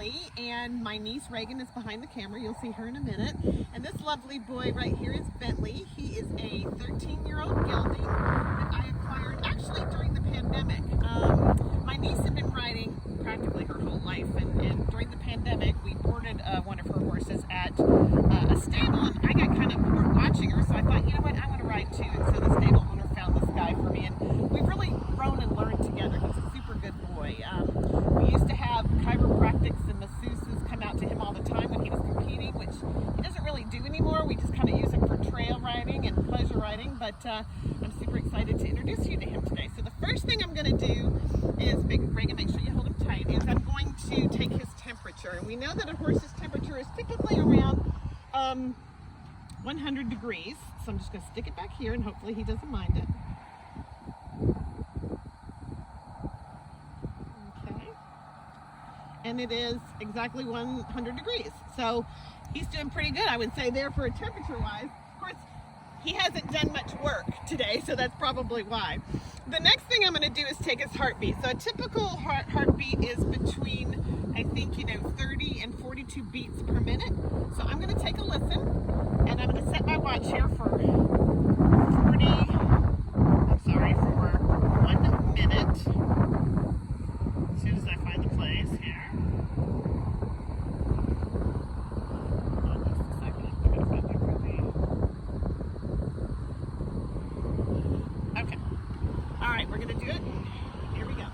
Emily, and my niece Reagan is behind the camera. You'll see her in a minute. And this lovely boy right here is Bentley. He is a 13-year-old gelding that I acquired actually during the pandemic. My niece had been riding practically her whole life, and during the pandemic we boarded one of her horses at a stable, and I got kind of bored watching her, so I thought, you know what, I want to ride too. And so the stable owner found this guy for me, and we've really grown and learned together. He's a super good boy. We used to have chiropractics and masseuses come out to him all the time when he was competing, which he doesn't really do anymore. We just kind of use him for trail riding and pleasure riding, but I'm super excited to introduce you to him today. So the first thing I'm going to do is, Reagan, make sure you hold him tight, is I'm going to take his temperature. And we know that a horse's temperature is typically around 100 degrees. So I'm just going to stick it back here, and hopefully he doesn't mind it. Okay. And it is exactly 100 degrees. So he's doing pretty good, I would say, there for a temperature-wise. Of course, he hasn't done much work today, so that's probably why. The next thing I'm going to do is take his heartbeat. So a typical heartbeat is between, I think, 30 and 42 beats per minute. So I'm going to take a listen, and I'm going to set my watch here for 1 minute. As soon as I find the place here. Okay. All right, we're going to do it. Here we go.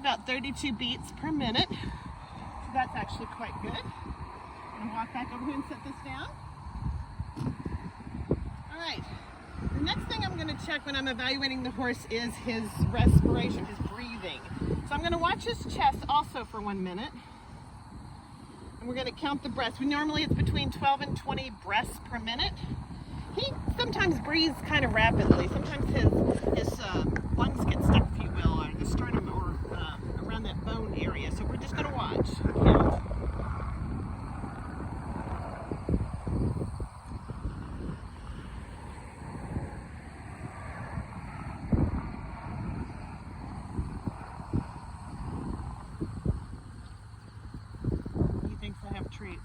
About 32 beats per minute, so that's actually quite good. I'm going to walk back over here and set this down. All right, the next thing I'm going to check when I'm evaluating the horse is his respiration, his breathing. So I'm going to watch his chest also for 1 minute, and we're going to count the breaths. Normally it's between 12 and 20 breaths per minute. He sometimes breathes kind of rapidly. Sometimes his lungs get stuck, if you will, or the sternum, or around that bone area. So we're just going to watch. Count. He thinks I have treats.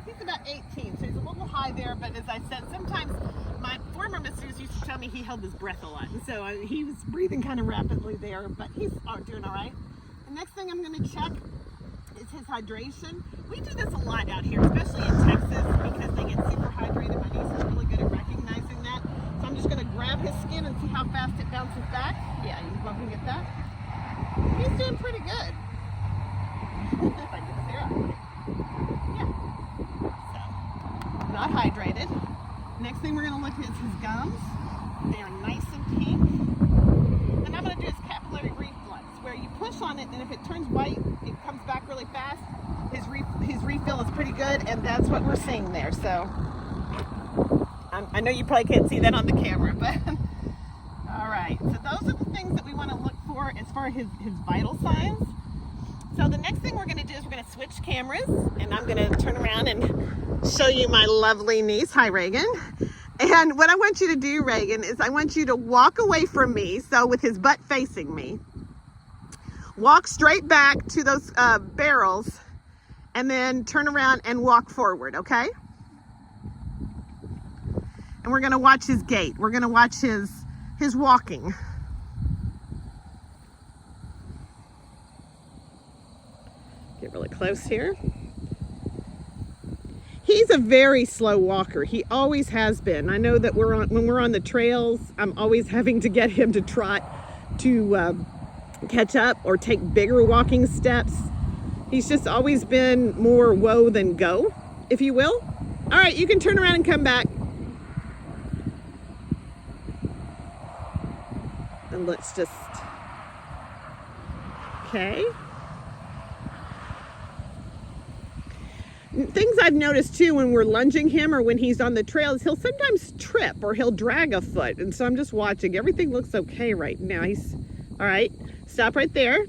He's about 18, so he's a little high there, but as I said, sometimes my former masseuse used to tell me he held his breath a lot, and so he was breathing kind of rapidly there, but he's doing all right. The next thing I'm going to check is his hydration. We do this a lot out here, especially in Texas, because they get super hydrated. My niece is really good at recognizing that. So I'm just going to grab his skin and see how how fast it bounces back? Yeah, you looking at that? He's doing pretty good. If I get his hair out. Yeah. So, not hydrated. Next thing we're going to look at is his gums. They are nice and pink. And I'm going to do his capillary reflux, where you push on it, and if it turns white, it comes back really fast. His refill is pretty good, and that's what we're seeing there. So I know you probably can't see that on the camera, but all right. So those are the things that we want to look for as far as his vital signs. So the next thing we're going to do is we're going to switch cameras, and I'm going to turn around and show you my lovely niece. Hi, Reagan. And what I want you to do, Reagan, is I want you to walk away from me, so with his butt facing me. Walk straight back to those barrels, and then turn around and walk forward, okay? And we're gonna watch his gait. We're gonna watch his walking. Get really close here. He's a very slow walker. He always has been. I know that when we're on the trails, I'm always having to get him to trot to catch up or take bigger walking steps. He's just always been more whoa than go, if you will. All right, you can turn around and come back. And let's just, okay. Things I've noticed too when we're lunging him or when he's on the trails, he'll sometimes trip or he'll drag a foot. And so I'm just watching. Everything looks okay right now. He's, all right, stop right there.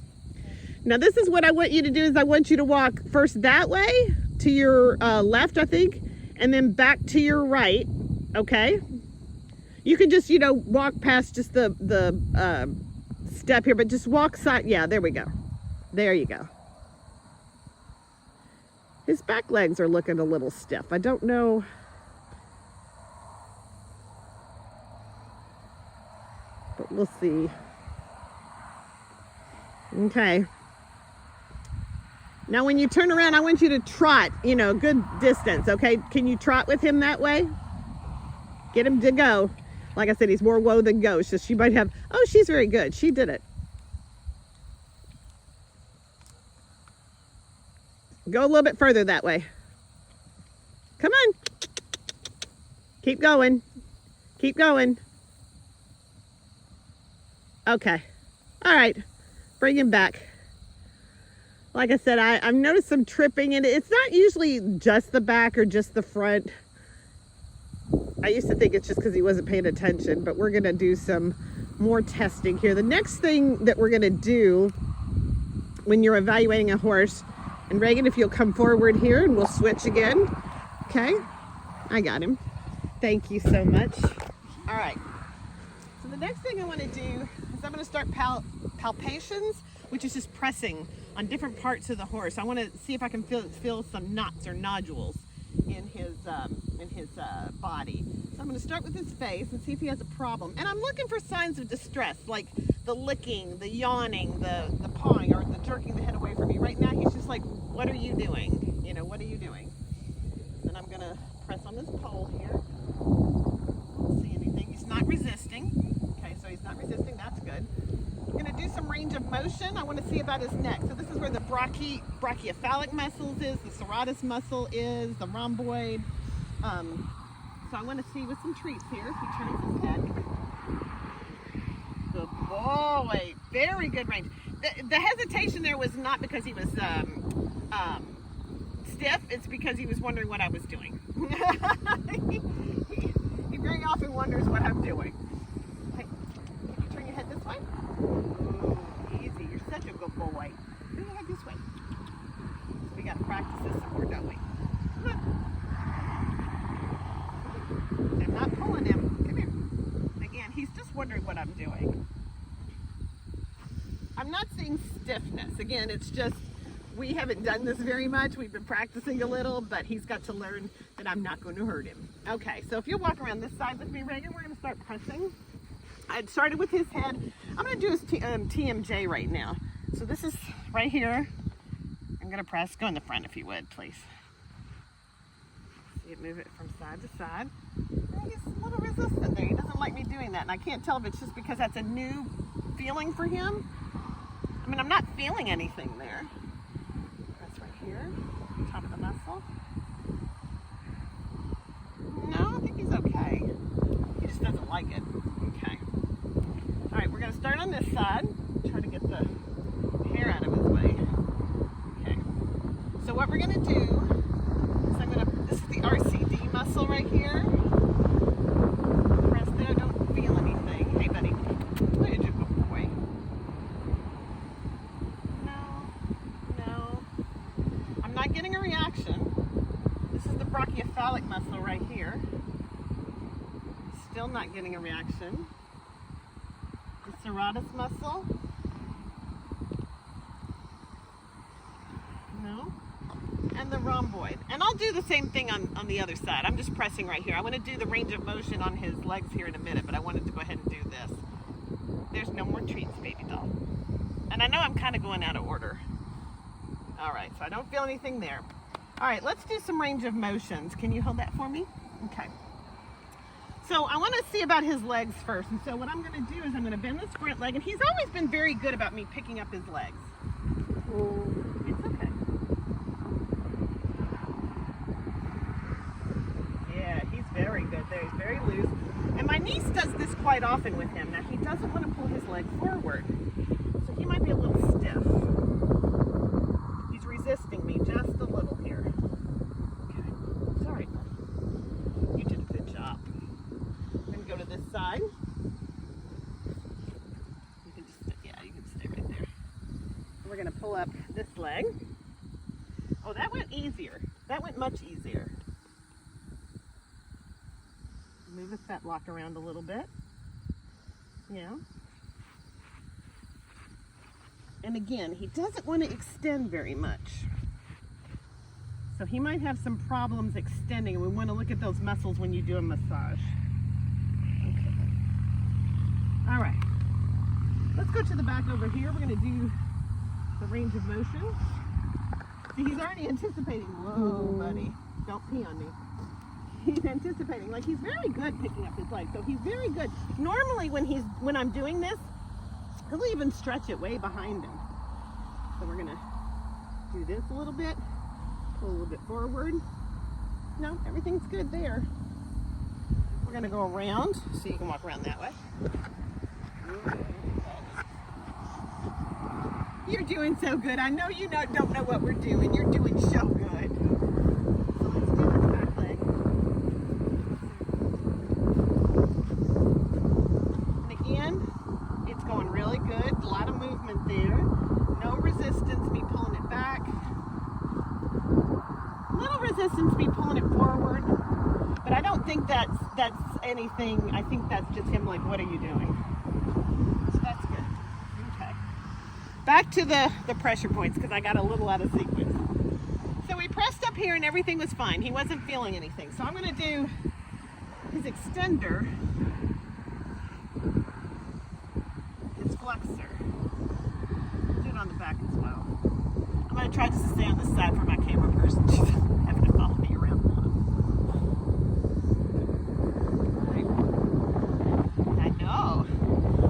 Now this is what I want you to do is I want you to walk first that way to your left, I think, and then back to your right, okay? You can just, walk past just the step here, but just walk side, yeah, there we go. There you go. His back legs are looking a little stiff. I don't know. But we'll see. Okay. Now when you turn around, I want you to trot, a good distance, okay? Can you trot with him that way? Get him to go. Like I said, he's more whoa than go. So she might have, oh, she's very good. She did it. Go a little bit further that way. Come on. Keep going. Keep going. Okay. All right. Bring him back. Like I said, I've noticed some tripping, and it's not usually just the back or just the front. I used to think it's just because he wasn't paying attention, but we're going to do some more testing here. The next thing that we're going to do when you're evaluating a horse, and Reagan, if you'll come forward here and we'll switch again. Okay, I got him. Thank you so much. All right, so the next thing I want to do is I'm going to start palpations, which is just pressing on different parts of the horse. I want to see if I can feel some knots or nodules in his body. So I'm going to start with his face and see if he has a problem. And I'm looking for signs of distress, like the licking, the yawning, the pawing, or the jerking the head away from me. Right now he's just like, what are you doing? What are you doing? Then I'm going to press on this pole here. Don't see anything. He's not resisting. Okay, so he's not resisting. That's good. I'm going to do some range of motion. I want to see about his neck. So this is where the brachiocephalic muscles is, the serratus muscle is, the rhomboid. So I want to see with some treats here if he turns his head. Good boy. Very good range. The hesitation there was not because he was stiff. It's because he was wondering what I was doing. he very often wonders what I'm doing. Hey, can you turn your head this way? Ooh, easy. You're such a good boy. Turn your head this way. So we got to practice this some more, don't we? Come on. I'm not pulling him. Come here. Again, he's just wondering what I'm doing. I'm not seeing stiffness. Again, it's just we haven't done this very much. We've been practicing a little, but he's got to learn that I'm not going to hurt him. Okay, so if you'll walk around this side with me, Reagan, we're going to start pressing. I started with his head. I'm going to do his TMJ right now. So this is right here. I'm going to press. Go in the front if you would, please. See it move it from side to side. He's a little resistant there. He doesn't like me doing that. And I can't tell if it's just because that's a new feeling for him. I mean, I'm not feeling anything there. That's right here, top of the muscle. No, I think he's okay. He just doesn't like it. Okay. All right, we're gonna start on this side. Try to get the hair out of his way. Okay. So what we're gonna do is this is the RCD muscle right here. Press there, don't feel anything. Hey buddy, look at you, good boy. No. I'm not getting a reaction. This is the brachiocephalic muscle right here. Still not getting a reaction. The serratus muscle. No. And the rhomboid. And I'll do the same thing on the other side. I'm just pressing right here. I want to do the range of motion on his legs here in a minute, but I wanted to go ahead and do this. There's no more treats, baby doll. And I know I'm kind of going out of order. All right, so I don't feel anything there. All right, let's do some range of motions. Can you hold that for me? Okay. So I want to see about his legs first. And so what I'm going to do is I'm going to bend this front leg. And he's always been very good about me picking up his legs. It's okay. Yeah, he's very good there. He's very loose. And my niece does this quite often with him. Now, he doesn't want to pull his leg forward. So he might be a little stiff. He's resisting me just a little here. Okay. Sorry. You did a good job. I'm going to go to this side. You can stay right there. And we're going to pull up this leg. Oh, that went easier. That went much easier. Move the fetlock around a little bit. Yeah. And again, he doesn't want to extend very much. So he might have some problems extending, and we want to look at those muscles when you do a massage. Okay. All right. Let's go to the back over here. We're going to do the range of motion. See, he's already anticipating. Whoa, buddy. Don't pee on me. He's anticipating. Like, he's very good picking up his leg. So he's very good. Normally when I'm doing this, he'll even stretch it way behind him. So we're going to do this a little bit. Pull a little bit forward. No, everything's good there. We're going to go around so you can walk around that way. You're doing so good. I know you don't know what we're doing. You're doing so good. So let's do this back leg. And again, it's going really good. A lot of movement there. No resistance, me pulling it back. Little resistance, me pulling it forward. But I don't think that's anything. I think that's just him like, what are you doing? So that's good. Okay. Back to the pressure points, because I got a little out of sequence. So we pressed up here and everything was fine. He wasn't feeling anything. So I'm going to do his extender, his flexor. Do it on the back as well. I'm going to try just to stay on this side for my camera person. She's having to follow me around a lot. I know.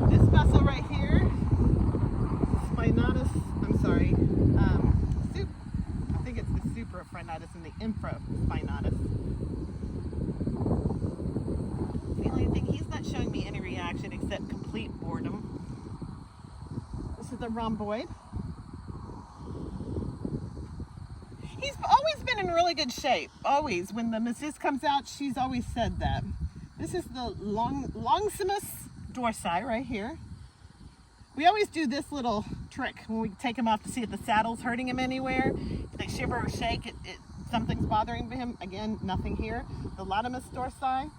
This muscle right here, spinatus, I'm sorry, I think it's the supraphrenitis and the infraspinatus. Feel anything? He's not showing me any reaction except complete boredom. This is the rhomboid. He's always been in really good shape. Always. When the masseuse comes out, she's always said that. This is the longissimus dorsi right here. We always do this little trick when we take him off to see if the saddle's hurting him anywhere. If they shiver or shake, something's bothering him. Again, nothing here. The latissimus dorsi.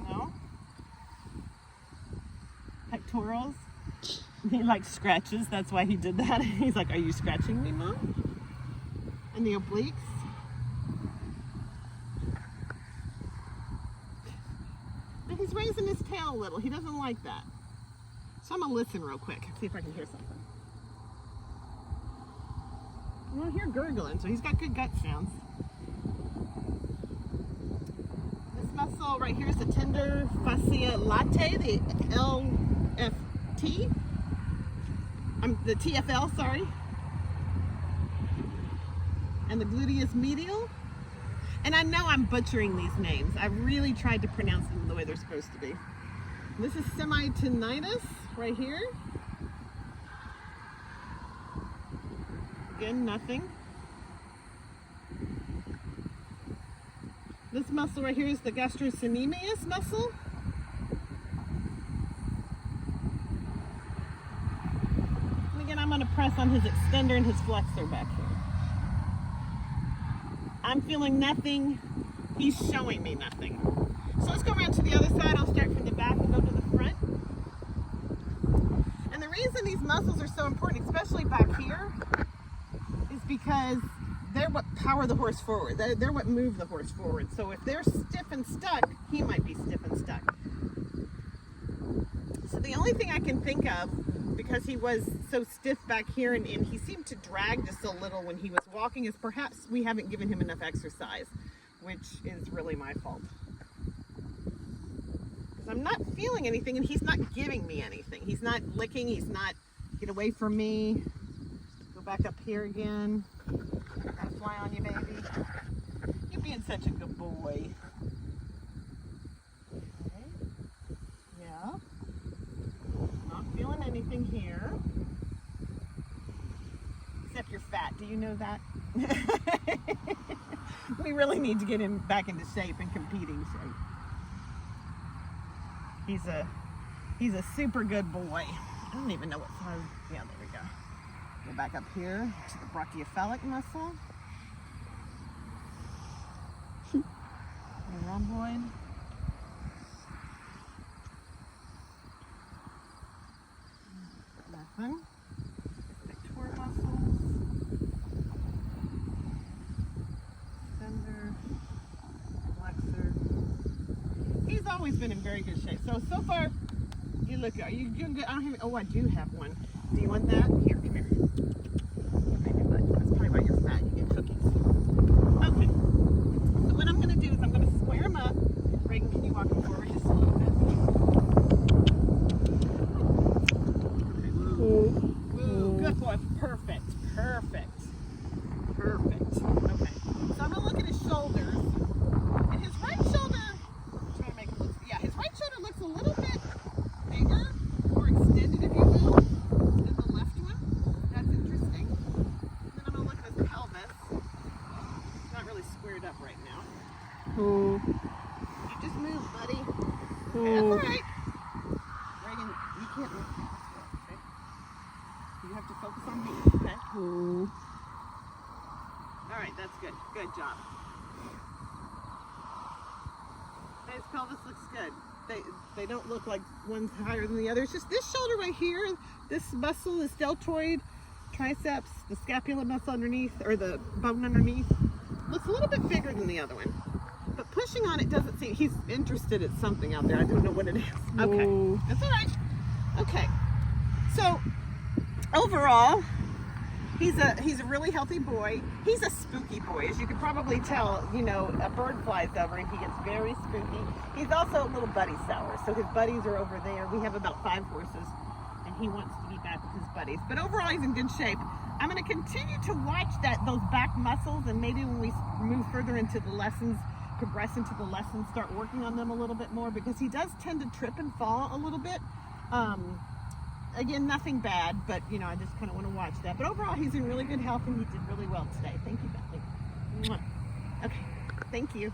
No. Pectorals. He like scratches. That's why he did that. He's like, are you scratching me, Mom? And the obliques. But he's raising his tail a little. He doesn't like that. So I'm going to listen real quick. See if I can hear something. I don't hear gurgling, so he's got good gut sounds. muscle right here is the tender fascia latae, the LFT. The TFL, sorry. And the gluteus medial. And I know I'm butchering these names. I really tried to pronounce them the way they're supposed to be. This is semitonitis right here. Again, nothing. This muscle right here is the gastrocnemius muscle. And again, I'm going to press on his extender and his flexor back here. I'm feeling nothing. He's showing me nothing. So let's go around to the other side. I'll start from the back and go to the front. And the reason these muscles are so important, especially back here, is because they're what power the horse forward. They're what move the horse forward. So if they're stiff and stuck, he might be stiff and stuck. So the only thing I can think of, because he was so stiff back here and he seemed to drag just a little when he was walking, is perhaps we haven't given him enough exercise, which is really my fault. Because I'm not feeling anything and he's not giving me anything. He's not licking, he's not, get away from me. Go back up here again. Gotta fly on you, baby. You're being such a good boy. Okay. Yeah. Not feeling anything here. Except you're fat. Do you know that? We really need to get him back into shape and competing shape. He's a super good boy. I don't even know what size. Yeah, there we go. Go back up here to the brachiocephalic muscle. The rhomboid. Nothing. Pectoral muscles. Extender. Flexor. He's always been in very good shape. So far, you look, are you doing good? I don't have, oh, I do have one. Do you want that? Here, come here. That's probably why you're fat. You get cookies. Okay. So what I'm going to do is I'm going to square him up. Reagan, can you walk him forward just a little bit? Okay, woo. Woo. Good boy. Perfect. Perfect. Perfect. Okay. So I'm going to look at his shoulders. And his right shoulder, I'm trying to make it look, yeah, his right shoulder looks a little bit bigger or extended, if you will, than the left one. That's interesting. And then I'm going to look at his pelvis. It's not really squared up right now. Oh. You just move, buddy. Okay, that's all right. Reagan, you can't move. Okay. You have to focus on me, okay? Oh. All right, that's good. Good job. His pelvis looks good. They don't look like one's higher than the other. It's just this shoulder right here, this muscle, this deltoid triceps, the scapula muscle underneath, or the bone underneath, looks a little bit bigger than the other one. But pushing on it doesn't seem, he's interested in something out there. I don't know what it is. Okay, Oh. that's all right. Okay, so overall, he's a really healthy boy. He's a spooky boy, as you can probably tell. You know, a bird flies over and he gets very spooky. He's also a little buddy sour, so his buddies are over there. We have about 5 horses, and he wants to be back with his buddies. But overall, he's in good shape. I'm going to continue to watch those back muscles, and maybe when we move further into the lessons, progress into the lessons, start working on them a little bit more, because he does tend to trip and fall a little bit. Again, nothing bad, but you know, I just kind of want to watch that. But overall, he's in really good health and he did really well today. Thank you, Bethany. Mwah. Okay, thank you.